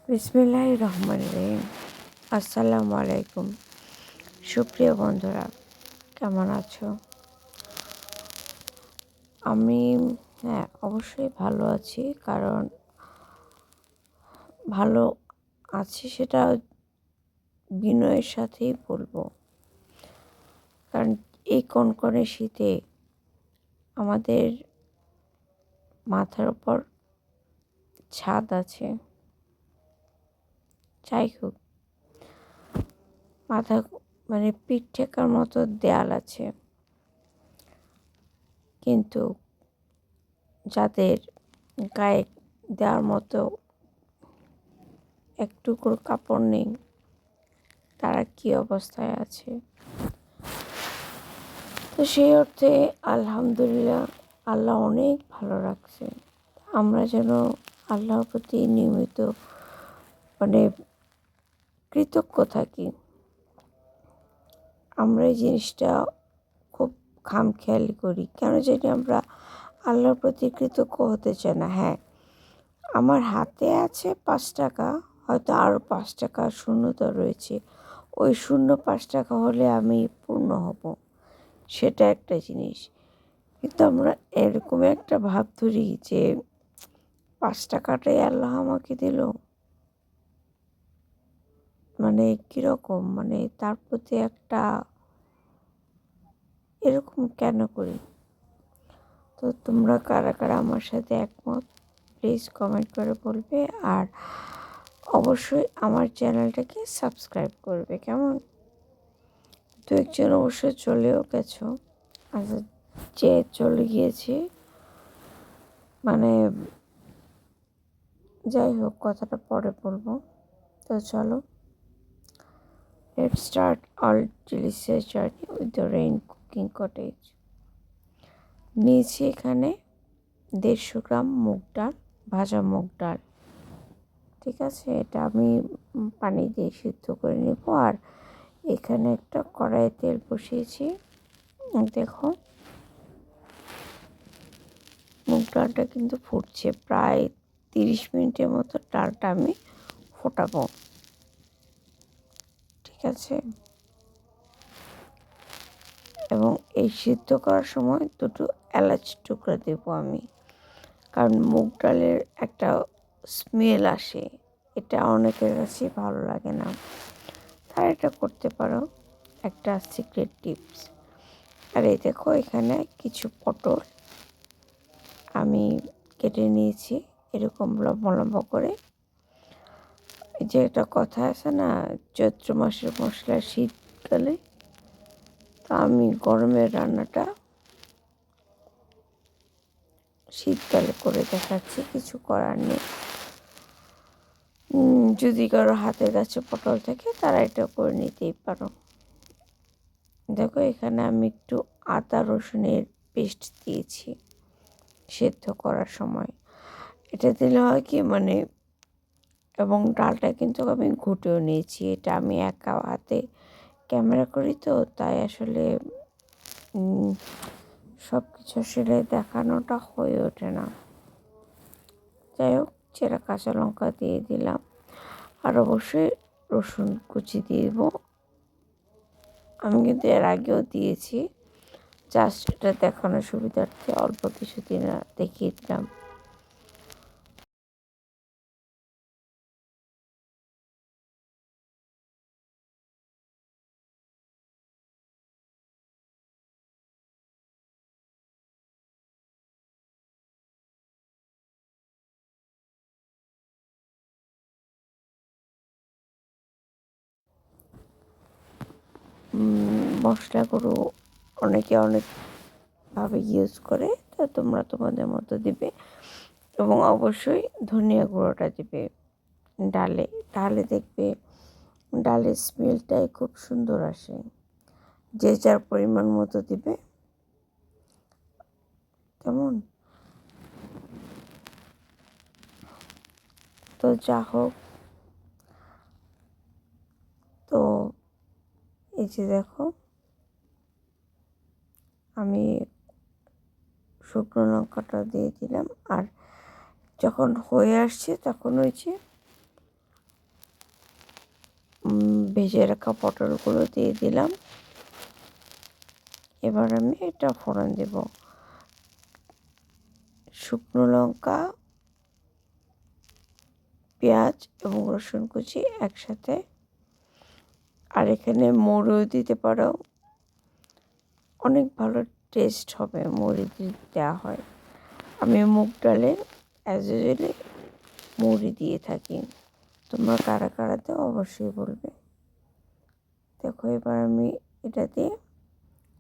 বিসমিল্লাহির রহমানির রহিম। আসসালামু আলাইকুম। সুপ্রিয় বন্ধুরা, কেমন আছো? আমি অবশ্যই ভালো আছি। কারণ ভালো আছি সেটা বিনয়ের সাথেই বলবো। কারণ এই কনকনে শীতে আমাদের মাথার উপর ছাদ আছে, যাই হোক, মাথা পিঠ ঠেকার মতো দেয়াল আছে, কিন্তু যাদের গায়ে দেওয়ার মতো এক টুকরো কাপড় নেই, তারা কী অবস্থায় আছে। তো সেই অর্থে আলহামদুলিল্লাহ, আল্লাহ অনেক ভালো রাখছে। আমরা যেন আল্লাহর প্রতি নিয়মিত কৃতজ্ঞ থাকি। আমরা এই জিনিসটা খুব খামখেয়ালি করি, কেন জানি আমরা আল্লাহর প্রতি কৃতজ্ঞ হতে চাই না। হ্যাঁ, আমার হাতে আছে 5 টাকা, হয়তো আরও 5 টাকা শূন্যতা রয়েছে, ওই শূন্য 5 টাকা হলে আমি পূর্ণ হব, সেটা একটা জিনিস। কিন্তু আমরা এরকম একটা ভাব ধরি যে 5 টাকাটাই আল্লাহ আমাকে দিল, কীরকম, তার প্রতি একটা এরকম কেন করি। তো তোমরা কারা কারা আমার সাথে একমত, প্লিজ কমেন্ট করে বলবে। আর অবশ্যই আমার চ্যানেলটাকে সাবস্ক্রাইব করবে, কেমন? দু একজন অবশ্যই চলেও গেছো, আচ্ছা, যে চলে গিয়েছে যাই হোক, কথাটা পরে বলবো। তো চলো, let's start all delicious journey with the rain cooking cottage. নিয়েছি এখানে 150 গ্রাম মুগ ডাল, ভাজা মুগ ডাল। ঠিক আছে, এটা আমি পানি দিয়ে সিদ্ধ করে নেব। আর এখানে একটা কড়াইয়ে তেল বসিয়েছি। দেখো, মুগ ডালটা কিন্তু ফুটছে, প্রায় 30 মিনিটের মতো ডালটা আমি ফোটাবো। ঠিক আছে, এবং এই সিদ্ধ করার সময় 2টো এলাচ টুকরা দেবো আমি, কারণ মুগ ডালের একটা স্মেল আসে, এটা অনেকের কাছে ভালো লাগে না, তারা এটা করতে পারো, একটা সিক্রেট টিপস। আর এই দেখো, এখানে কিছু পটল আমি কেটে নিয়েছি এরকম লম্বা লম্বা করে। যে একটা কথা আছে না, চৈত্র মাসের মশলা শীতকালে, তো আমি গরমের রান্নাটা শীতকালে করে দেখাচ্ছি, কিছু করার নেই। যদি কারো হাতের কাছে পটল থাকে, তারা এটা করে নিতেই পারো। দেখো, এখানে আমি একটু আদা রসুনের পেস্ট দিয়েছি সেদ্ধ করার সময়। এটা দিলে হয় কি, এবং ডালটা কিন্তু আমি ঘুটেও নিয়েছি। এটা আমি একা হাতে ক্যামেরা করি, তো তাই আসলে সব কিছু আসলে দেখানোটা হয়ে ওঠে না। যাই হোক, চেরা কাঁচা লঙ্কা দিয়ে দিলাম, আর অবশ্যই রসুন কুচি দিয়ে দেবো। আমি কিন্তু এর আগেও দিয়েছি, জাস্ট এটা দেখানোর সুবিধার্থে অল্প কিছু দেখিয়ে দিলাম। মশলাগুলো অনেকে অনেকভাবে ইউজ করে, তো তোমরা তোমাদের মতো দিবে। এবং অবশ্যই ধনিয়া গুঁড়োটা দিবে ডালে, তাহলে দেখবে ডালের স্মেলটাই খুব সুন্দর আসে। যে যার পরিমাণ মতো দিবে, কেমন? তো যা হোক, তো এই যে দেখো, আমি শুকনো লঙ্কাটা দিয়ে দিলাম। আর যখন হয়ে আসছে, তখন ওই যে ভেজে রাখা পটলগুলো দিয়ে দিলাম। এবার আমি এটা ফোড়ন দেব। শুকনো লঙ্কা, পেঁয়াজ এবং রসুন কুচি একসাথে, আর এখানে মৌরিও দিতে পারো, অনেক ভালো টেস্ট হবে মৌরি দেওয়া হয়। আমি মুগ ডালে অ্যাজ ইউজুয়ালি মৌরি দিয়ে থাকি, তোমরা কারা কারা দেও অবশ্যই বলবে। দেখো এবার আমি এটা দিয়ে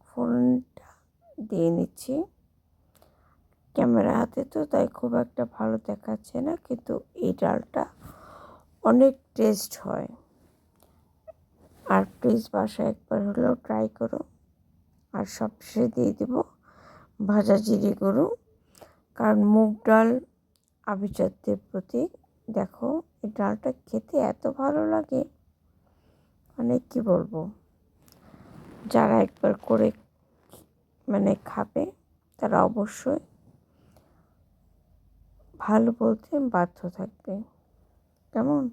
ফোড়নটা দিয়ে নিচ্ছি। ক্যামেরা হাতে তো তাই খুব একটা ভালো দেখাচ্ছে না, কিন্তু এই ডালটা অনেক টেস্ট হয়। আর প্লিজ বাসায় একবার হলেও ট্রাই করো। আর সবশেষে দিয়ে দেব ভাজা জিরে গুঁড়ো, কারণ মুগ ডাল আভিজাত্যের প্রতীক। দেখো এই ডালটা খেতে এত ভালো লাগে, মানে কি বলবো। যারা একবার করে খাবে তারা অবশ্যই ভালো বলতে বাধ্য থাকবে। কেমন?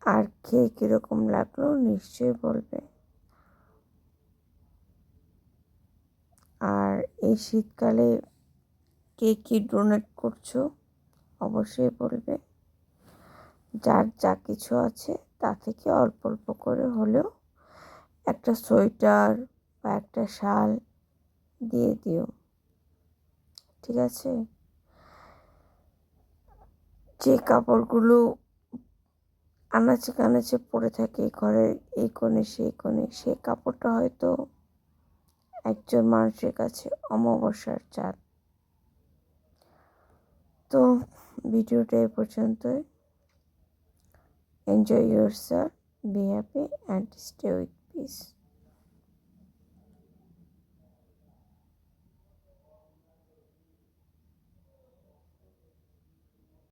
আর খেয়ে কীরকম লাগলো নিশ্চয়ই বলবে। আর এই শীতকালে কে কী ডোনেট করছো অবশ্যই বলবে। যার যা কিছু আছে তা থেকে অল্প অল্প করে হলেও একটা সোয়েটার বা একটা শাল দিয়ে দিও, ঠিক আছে? যে কাপড়গুলো আনাচে কানাচে পড়ে থাকে ঘরের এই কোণে সেই কোণে, সেই কাপড়টা হয়তো একজন মানুষের কাছে অমাবস্যার চাঁদ। তো ভিডিওটা এ পর্যন্তই। Enjoy yourself, be happy and stay with peace.